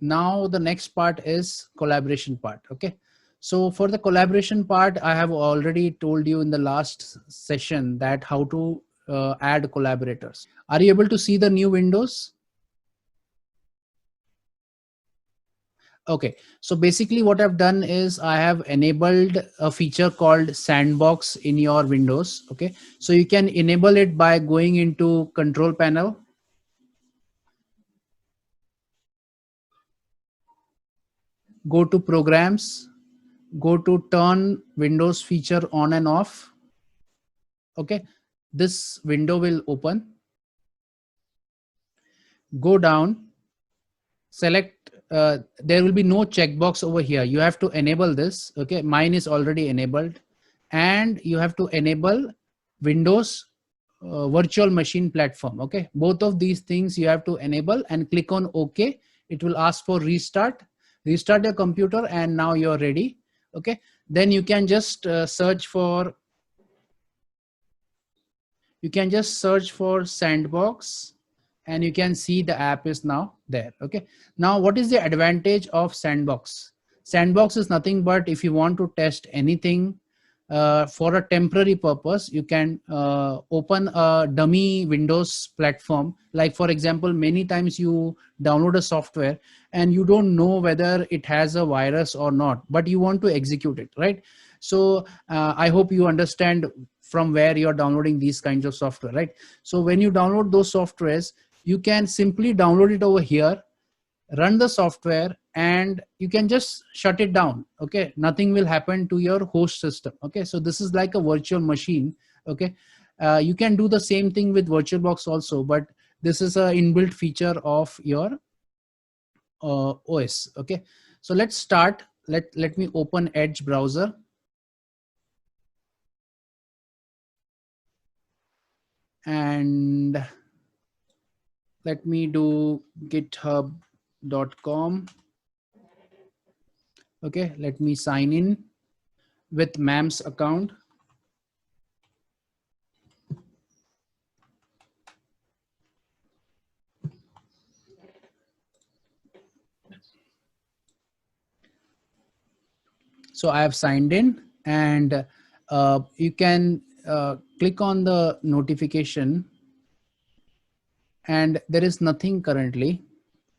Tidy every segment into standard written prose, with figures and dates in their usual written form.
now the next part is collaboration part. Okay. So for the collaboration part, I have already told you in the last session that how to add collaborators. Are you able to see the new windows? Okay, so basically what I've done is I have enabled a feature called sandbox in your Windows. Okay, so you can enable it by going into control panel, go to programs, go to turn Windows feature on and off. Okay, this window will open. Go down, select, there will be no checkbox over here. You have to enable this. Okay, mine is already enabled, and you have to enable Windows virtual machine platform. Okay, both of these things you have to enable and click on OK. It will ask for restart your computer, and now you're ready. Okay, then you can just search for sandbox, and you can see the app is now there. Okay, now what is the advantage of sandbox? Sandbox is nothing but if you want to test anything for a temporary purpose, you can open a dummy Windows platform. Like for example, many times you download a software and you don't know whether it has a virus or not, but you want to execute it, right? So I hope you understand from where you're downloading these kinds of software, right? So when you download those softwares, you can simply download it over here, run the software, and you can just shut it down. Okay, nothing will happen to your host system. Okay, so this is like a virtual machine. Okay, you can do the same thing with VirtualBox also, but this is a inbuilt feature of your OS. Okay, so let's start. Let me open Edge browser. And let me do github.com. Okay, let me sign in with MAMS account. So I have signed in, and you can click on the notification, and there is nothing currently.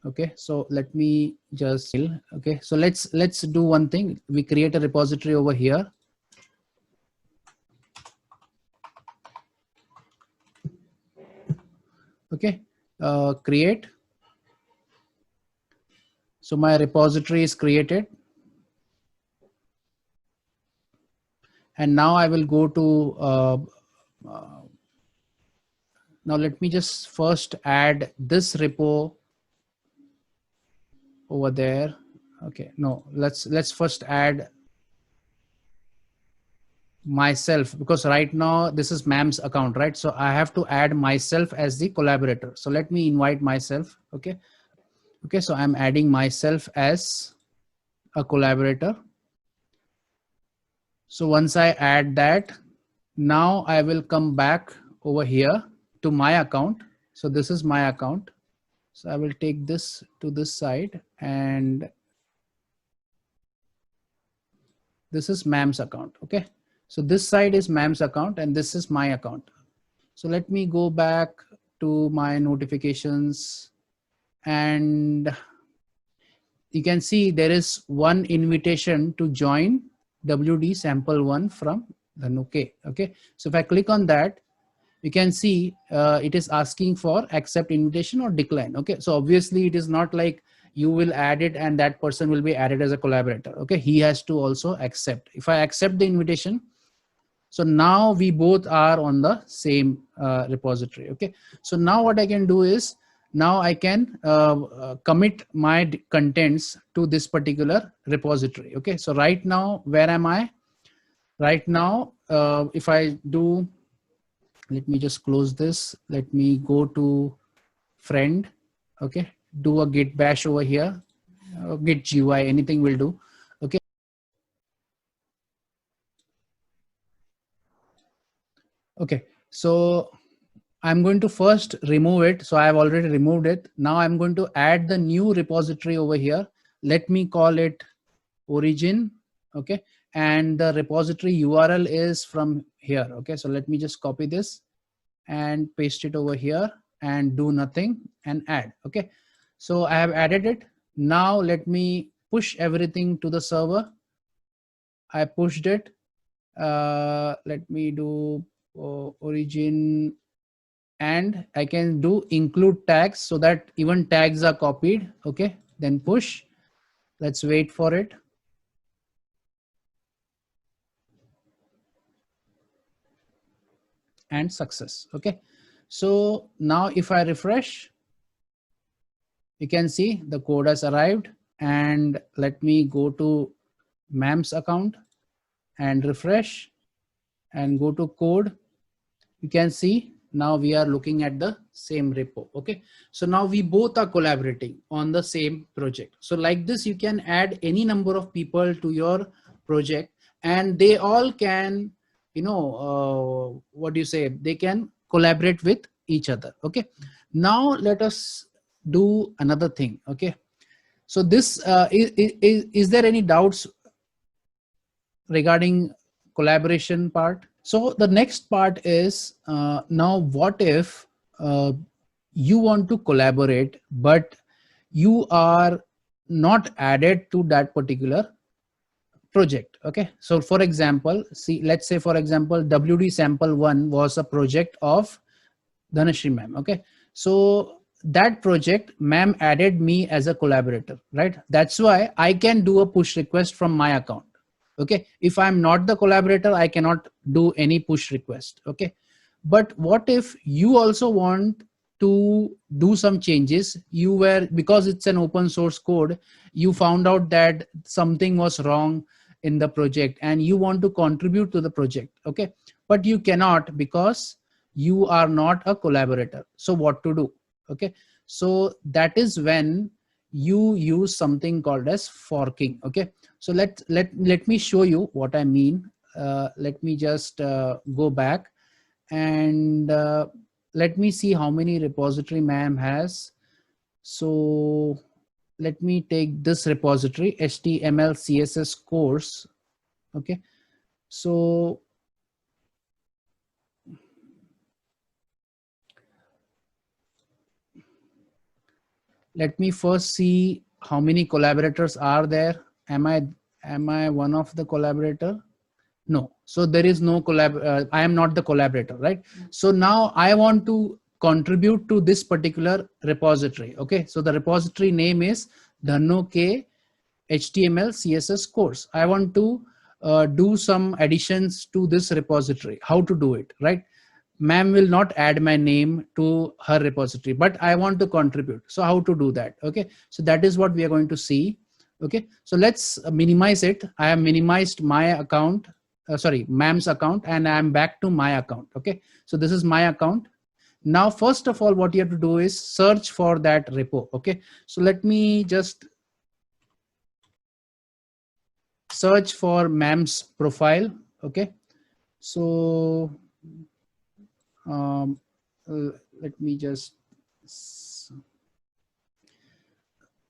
Okay, so let me just, okay, so let's do one thing. We create a repository over here. Okay, create. So my repository is created, and now I will go to now let me just first add this repo over there. Okay, no, let's first add myself, because right now this is MAM's account, right? So I have to add myself as the collaborator. So let me invite myself. Okay, okay, so I'm adding myself as a collaborator. So once I add that, now I will come back over here to my account. So this is my account. So I will take this to this side, and this is MAM's account. Okay, so this side is MAM's account, and this is my account. So let me go back to my notifications, and you can see there is one invitation to join WD sample one from Dhanuke. Okay, so if I click on that, you can see it is asking for accept invitation or decline. Okay, so obviously it is not like you will add it and that person will be added as a collaborator. Okay, he has to also accept. If I accept the invitation, so now we both are on the same repository. Okay, so now what I can do is, now I can commit my contents to this particular repository. Okay, so right now, where am I? Right now, if I do, let me just close this. Let me go to friend. Okay, do a git bash over here, git GUI, anything will do. Okay. Okay, so I'm going to first remove it. So I've already removed it. Now I'm going to add the new repository over here. Let me call it origin. Okay. And the repository URL is from here. Okay. So let me just copy this and paste it over here and do nothing and add. Okay. So I have added it. Now let me push everything to the server. I pushed it. Let me do origin, and I can do include tags so that even tags are copied. Okay, then push. Let's wait for it. And success. Okay, so now if I refresh, you can see the code has arrived. And let me go to MAMS account and refresh and go to code. You can see now we are looking at the same repo. Okay, so now we both are collaborating on the same project. So like this, you can add any number of people to your project and they all can, you know, what do you say, they can collaborate with each other. Okay, now let us do another thing. Okay, so this is there any doubts regarding collaboration part? So the next part is now what if you want to collaborate, but you are not added to that particular project. Okay, so for example, see, let's say for example, WD sample 1 was a project of Dhanashri ma'am. Okay, so that project ma'am added me as a collaborator, right? That's why I can do a push request from my account. Okay, if I'm not the collaborator, I cannot do any push request. Okay, but what if you also want to do some changes? You were, because it's an open source code, you found out that something was wrong in the project and you want to contribute to the project. Okay, but you cannot because you are not a collaborator. So what to do? Okay, so that is when you use something called as forking. Okay, so let me show you what I mean. Let me just go back and let me see how many repository ma'am has. So let me take this repository, HTML CSS course. Okay, so let me first see how many collaborators are there. Am I one of the collaborator? No. So there is no I am not the collaborator, right? So now I want to contribute to this particular repository. Okay, so the repository name is Dhanno K HTML CSS course. I want to do some additions to this repository. How to do it, right? Ma'am will not add my name to her repository, but I want to contribute. So how to do that? Okay, so that is what we are going to see. Okay, so let's minimize it. I have minimized my account, sorry, ma'am's account, and I'm back to my account. Okay, so this is my account. Now, first of all, what you have to do is search for that repo. Okay, so let me just search for ma'am's profile. Okay, so let me just,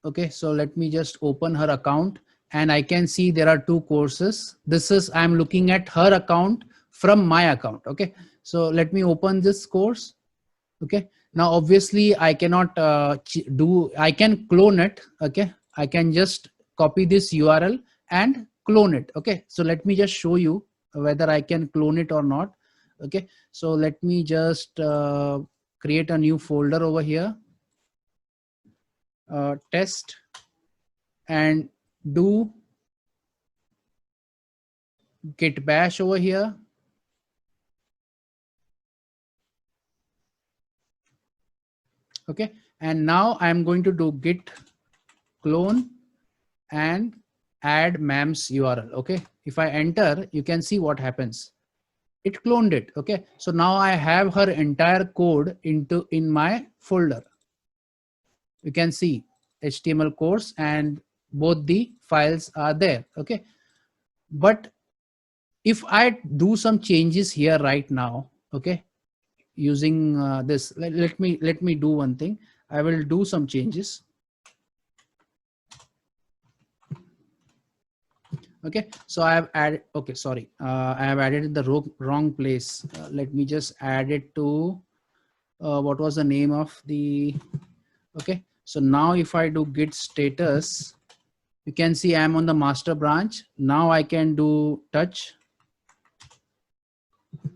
okay, so let me just open her account and I can see there are two courses. This is, I'm looking at her account from my account. Okay, so let me open this course. Okay, now obviously I cannot I can clone it. Okay, I can just copy this URL and clone it. Okay, so let me just show you whether I can clone it or not. Okay, so let me just create a new folder over here, test, and do git bash over here. Okay, and now I'm going to do git clone and add ma'am's URL. Okay, if I enter, you can see what happens. It cloned it. Okay, so now I have her entire code in my folder. You can see HTML course and both the files are there. Okay, but if I do some changes here right now, okay, using this. Let me do one thing. I will do some changes. Okay, so I have added, okay, sorry, I have added the wrong place. Let me just add it to what was the name of the, okay. So now if I do git status, you can see I'm on the master branch. Now I can do touch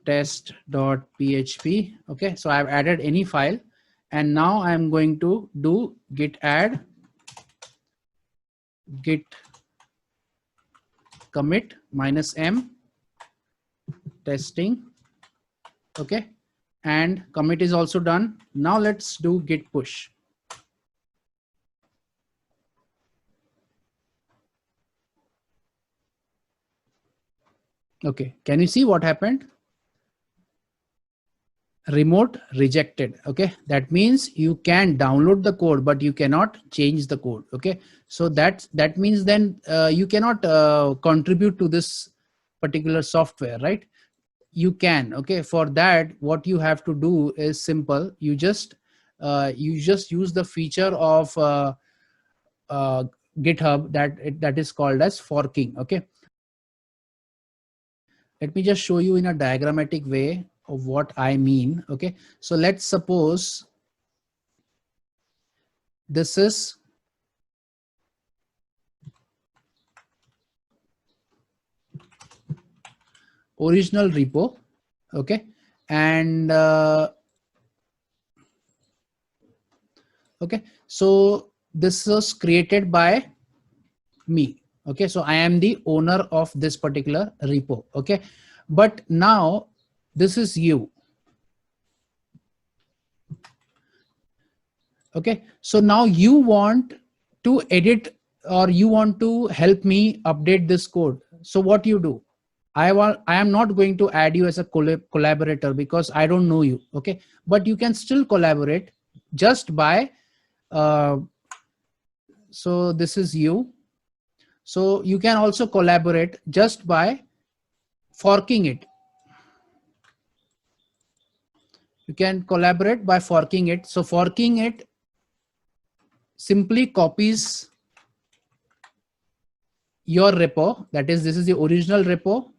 test.php. Okay, so I've added any file, and now I'm going to do git add git commit -m testing. Okay, and commit is also done. Now let's do git push. Okay, can you see what happened? Remote rejected. Okay, that means you can download the code but you cannot change the code. Okay, so that means then you cannot contribute to this particular software, right? You can. Okay, for that what you have to do is simple. You just use the feature of GitHub that is called as forking. Okay, let me just show you in a diagrammatic way of what I mean. Okay, so let's suppose this is original repo. Okay, and okay, so this was created by me. Okay, so I am the owner of this particular repo. Okay, but now this is you. Okay, so now you want to edit, or you want to help me update this code. So what you do, I am not going to add you as a collaborator because I don't know you. Okay, but you can still collaborate just by so this is you. So you can also collaborate just by forking it. You can collaborate by forking it. So forking it simply copies your repo. That is, this is the original repo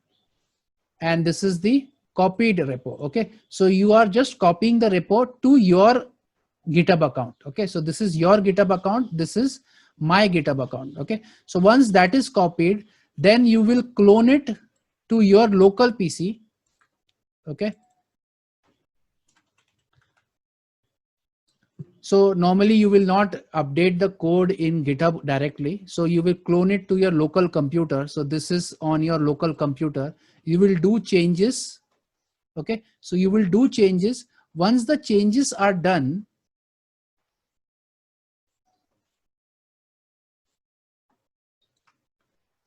and this is the copied repo. Okay, so you are just copying the repo to your GitHub account. Okay, so this is your GitHub account, this is my GitHub account. Okay, so once that is copied, then you will clone it to your local PC. Okay, so normally you will not update the code in GitHub directly, so you will clone it to your local computer. So this is on your local computer. You will do changes. Okay, so you will do changes. Once the changes are done,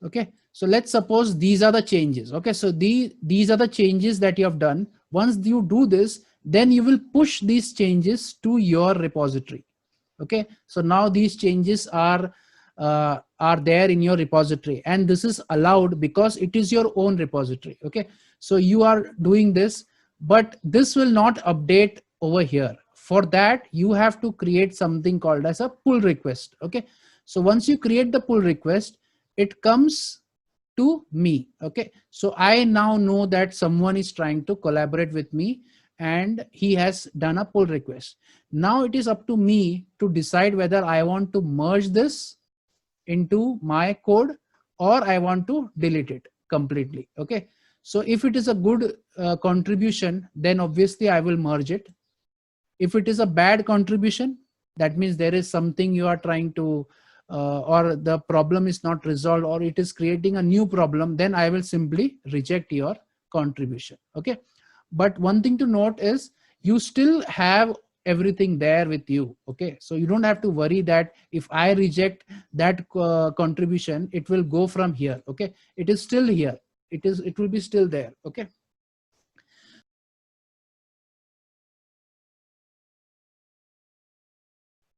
okay, so let's suppose these are the changes. Okay, so these are the changes that you have done. Once you do this, then you will push these changes to your repository. Okay, so now these changes are there in your repository, and this is allowed because it is your own repository. Okay, so you are doing this, but this will not update over here. For that you have to create something called as a pull request. Okay, so once you create the pull request, it comes to me. Okay, so I now know that someone is trying to collaborate with me and he has done a pull request. Now it is up to me to decide whether I want to merge this into my code or I want to delete it completely. Okay, so if it is a good contribution, then obviously I will merge it. If it is a bad contribution, that means there is something you are trying to or the problem is not resolved, or it is creating a new problem, then I will simply reject your contribution. Okay, but one thing to note is you still have everything there with you. Okay, so you don't have to worry that if I reject that contribution, it will go from here. Okay, it is still here, it will be still there. Okay,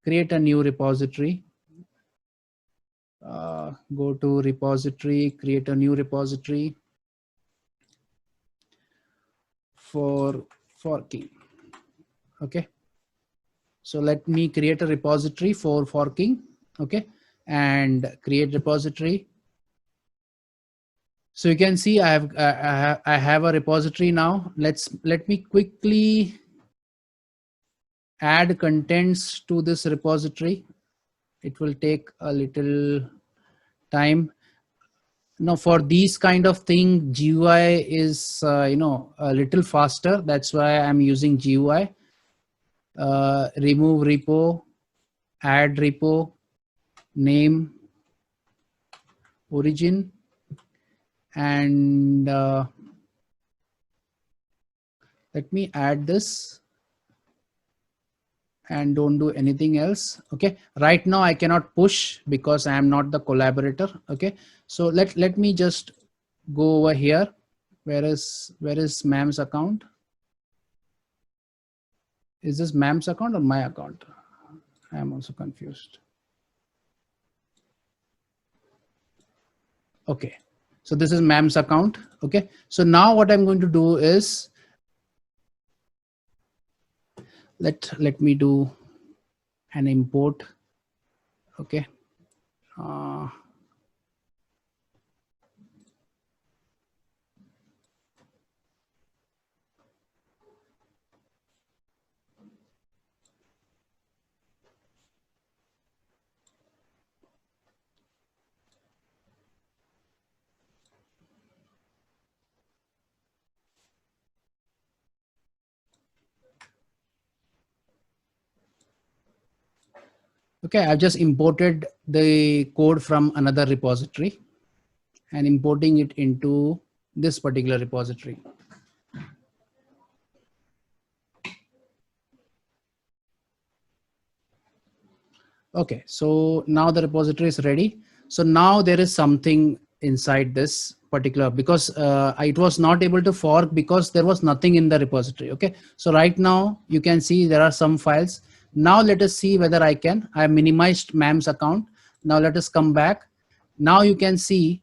create a new repository. Go to repository, create a new repository for forking. Okay. So let me create a repository for forking. Okay. And create repository. So you can see I have a repository now. Let me quickly add contents to this repository. It will take a little time. Now for these kind of thing, GUI is a little faster. That's why I'm using GUI. Remove repo, add repo, name, origin, and let me add this and don't do anything else. Okay, right now I cannot push because I am not the collaborator. Okay, so let me just go over here. Where is ma'am's account? Is this ma'am's account or my account? I am also confused. Okay, so this is ma'am's account. Okay, so now what I'm going to do is let me do an import. Okay. Okay, I've just imported the code from another repository and importing it into this particular repository. Okay, so now the repository is ready. So now there is something inside this particular, because it was not able to fork because there was nothing in the repository. Okay, so right now you can see there are some files. Now let us see whether I minimized ma'am's account. Now let us come back. Now you can see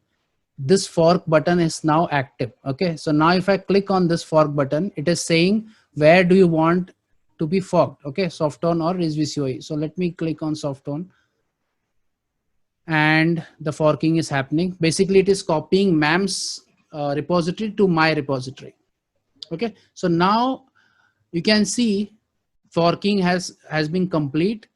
this fork button is now active. Okay, so now if I click on this fork button, it is saying where do you want to be forked. Okay, Softon or ResVCOE. So let me click on Softon and the forking is happening. Basically it is copying ma'am's repository to my repository. Okay, so now you can see forking has been complete.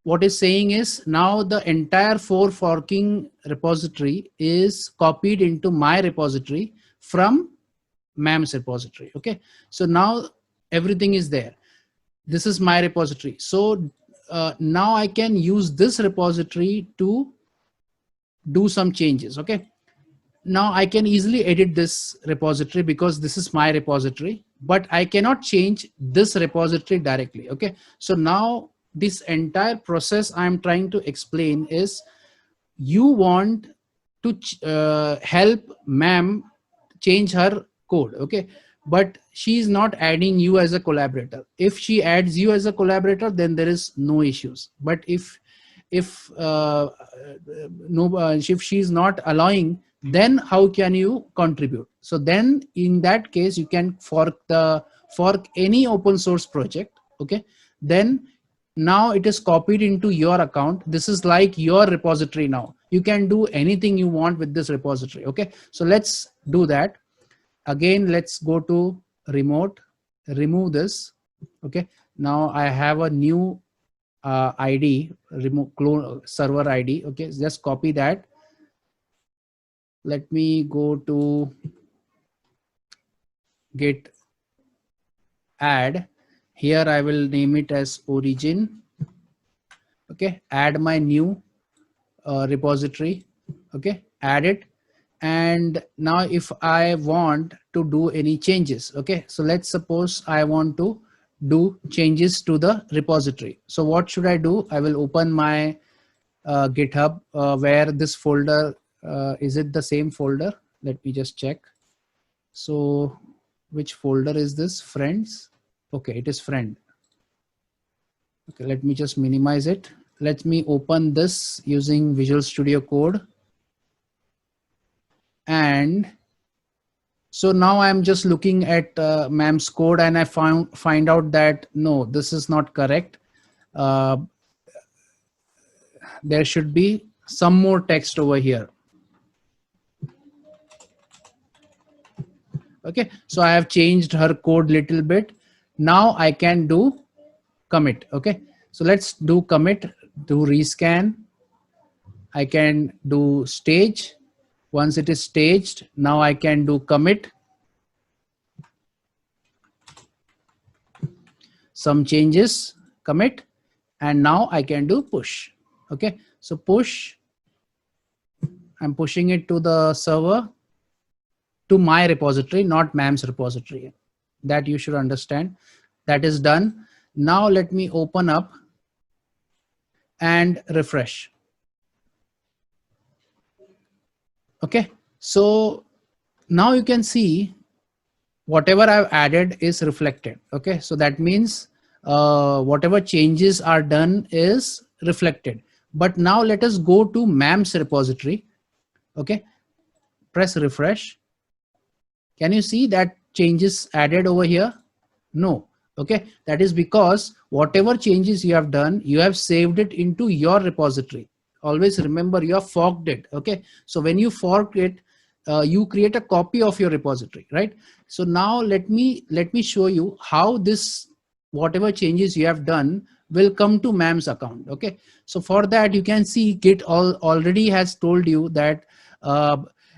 What is saying is now the entire for forking repository is copied into my repository from ma'am's repository. Okay, so now everything is there. This is my repository. So now I can use this repository to do some changes. Okay, now I can easily edit this repository because this is my repository, but I cannot change this repository directly. Okay, so now this entire process I'm trying to explain is you want to help ma'am change her code. Okay, but she is not adding you as a collaborator. If she adds you as a collaborator, then there is no issues. But if if she is not allowing, then how can you contribute? So then in that case you can fork any open source project. Okay, then now it is copied into your account. This is like your repository. Now you can do anything you want with this repository. Okay, so let's do that again. Let's go to remote, remove this. Okay, now I have a new ID, remove clone server ID. Okay, just copy that. Let me go to git add. Here I will name it as origin. Okay, add my new repository. Okay, add it. And now if I want to do any changes, okay, so let's suppose I want to do changes to the repository. So what should I do? I will open my GitHub where this folder, is it the same folder? Let me just check. So which folder is this? Friends. Okay, it is friend. Okay, let me just minimize it. Let me open this using Visual Studio Code. And So now I'm just looking at MAM's code, and I find out that no, this is not correct. Uh, there should be some more text over here. Okay, so I have changed her code little bit. Now I can do commit. Okay, so let's do commit, do rescan. I can do stage. Once it is staged, now I can do commit. Some changes, commit, and now I can do push. Okay, so push, I'm pushing it to the server, to my repository, not MAM's repository. That you should understand. That is done. Now let me open up and refresh. Okay, so now you can see whatever I've added is reflected. Okay, so that means whatever changes are done is reflected. But now let us go to MAM's repository. Okay, press refresh. Can you see that changes added over here? No. Okay, that is because whatever changes you have done, you have saved it into your repository. Always remember, you have forked it. Okay, so when you fork it, you create a copy of your repository, right? So now let me show you how this, whatever changes you have done, will come to MAM's account. Okay, so for that you can see Git already has told you that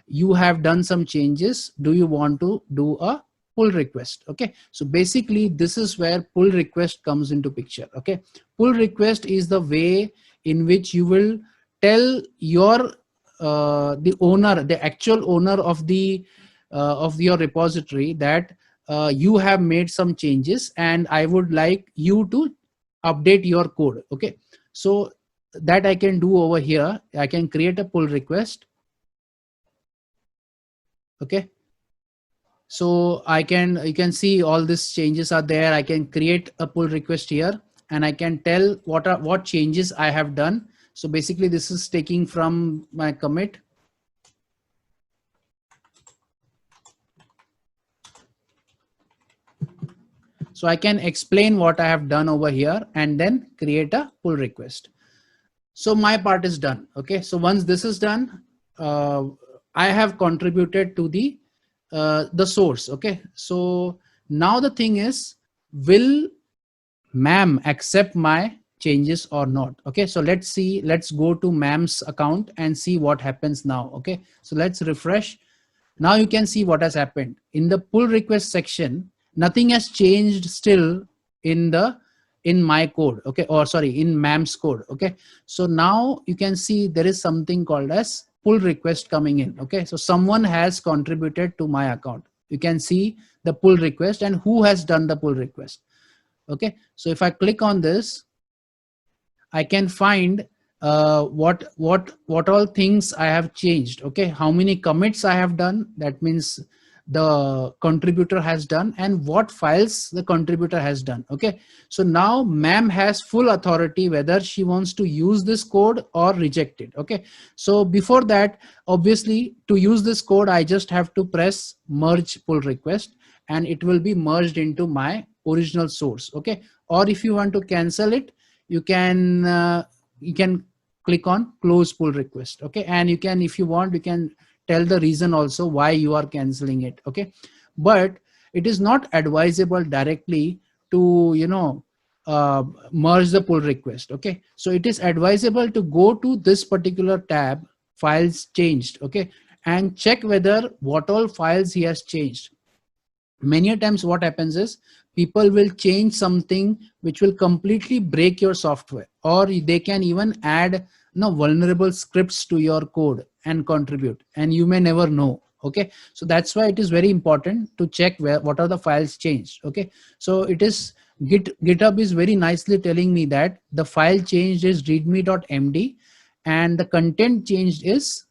you have done some changes. Do you want to do a pull request? Okay, so basically this is where pull request comes into picture. Okay, pull request is the way in which you will tell your the owner, the actual owner of your repository, that you have made some changes and I would like you to update your code. Okay, so that I can do over here. I can create a pull request. Okay, so you can see all these changes are there. I can create a pull request here, and I can tell what changes I have done. So basically this is taking from my commit. So I can explain what I have done over here and then create a pull request. So my part is done. Okay, so once this is done, I have contributed to the source. Okay, so now the thing is, will MAM accept my changes or not? Okay, so let's see. Let's go to MAM's account and see what happens now. Okay, so let's refresh. Now you can see what has happened in the pull request section. Nothing has changed still in my code. Okay, or sorry, in MAM's code. Okay, so now you can see there is something called as pull request coming in. Okay, so someone has contributed to my account. You can see the pull request and who has done the pull request. Okay, so if I click on this, I can find what all things I have changed. Okay, how many commits I have done, that means the contributor has done, and what files the contributor has done. Okay, so now MAM has full authority whether she wants to use this code or reject it. Okay, so before that, obviously to use this code I just have to press merge pull request and it will be merged into my original source. Okay, or if you want to cancel it, you can click on close pull request. Okay, and you can, if you want, you can tell the reason also why you are canceling it. Okay, but it is not advisable directly to merge the pull request. Okay, so it is advisable to go to this particular tab, files changed. Okay, and check whether what all files he has changed. Many times what happens is people will change something which will completely break your software, or they can even add vulnerable scripts to your code and contribute, and you may never know. Okay, so that's why it is very important to check what are the files changed. Okay, so it is GitHub is very nicely telling me that the file changed is readme.md and the content changed is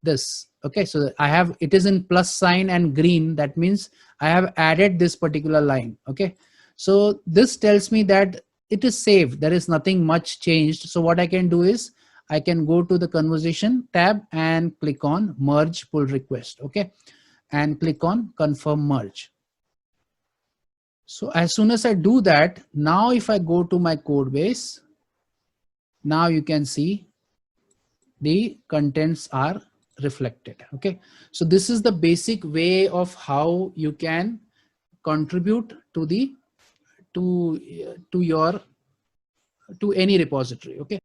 this. Okay, so I have, it is in plus sign and green, that means I have added this particular line. Okay, so this tells me that it is saved, there is nothing much changed. So what I can do is I can go to the conversation tab and click on merge pull request. Okay, and click on confirm merge. So as soon as I do that, now if I go to my code base, now you can see the contents are reflected. Okay, so this is the basic way of how you can contribute to the to your to any repository. Okay.